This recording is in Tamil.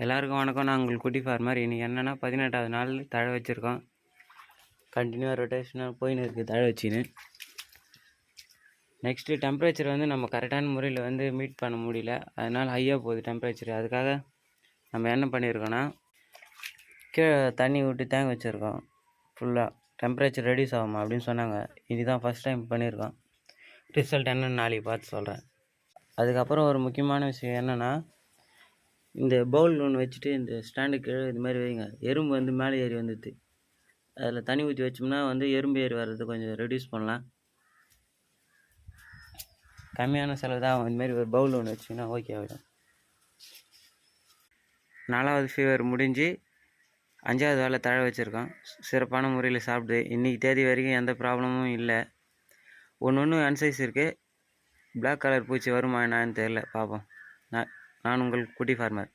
எல்லாருக்கும் வணக்கம். நான் உங்களுக்கு குட்டி ஃபார்மர். இன்றைக்கி என்னென்னா 18வது நாள் தழை வச்சுருக்கோம். கண்டினியூவாக ரொட்டேஷனாக போயின்னு இருக்குது தழை வச்சின்னு. நெக்ஸ்ட்டு டெம்பரேச்சர் வந்து நம்ம கரெக்டான முறையில் வந்து மீட் பண்ண முடியல, அதனால் ஹையாக போகுது டெம்பரேச்சர். அதுக்காக நம்ம என்ன பண்ணியிருக்கோன்னா, கீழே தண்ணி விட்டு தேங்க வச்சுருக்கோம். ஃபுல்லாக டெம்பரேச்சர் ரெடியூஸ் ஆகுமா அப்படின்னு சொன்னாங்க. இதுதான் ஃபஸ்ட் டைம் பண்ணியிருக்கோம். ரிசல்ட் என்னென்னு நாளைக்கு பார்த்து சொல்கிறேன். அதுக்கப்புறம் ஒரு முக்கியமான விஷயம் என்னென்னா, இந்த பவுல் ஒன்று வச்சுட்டு இந்த ஸ்டாண்டு கீழே இது மாதிரி வைங்க. எறும்பு வந்து மேலே ஏறி வந்துடுது. அதில் தண்ணி ஊற்றி வச்சோம்னா வந்து எறும்பு ஏறி வர்றது கொஞ்சம் ரெடியூஸ் பண்ணலாம். கம்மியான செலவு தான். இதுமாரி ஒரு பவுல் ஒன்று வச்சிங்கன்னா ஓகே ஆகிடும். 4வது ஃபீவர் முடிஞ்சு 5வது வேலை தழை வச்சுருக்கோம். சிறப்பான முறையில் சாப்பிடுது. இன்றைக்கி தேதி வரைக்கும் எந்த ப்ராப்ளமும் இல்லை. ஒன்று அன்சைஸ் இருக்குது. பிளாக் கலர் பூச்சி வருமா என்னான்னு தெரியல, பார்ப்போம். நான் உங்கள் குட்டி ஃபார்மர்.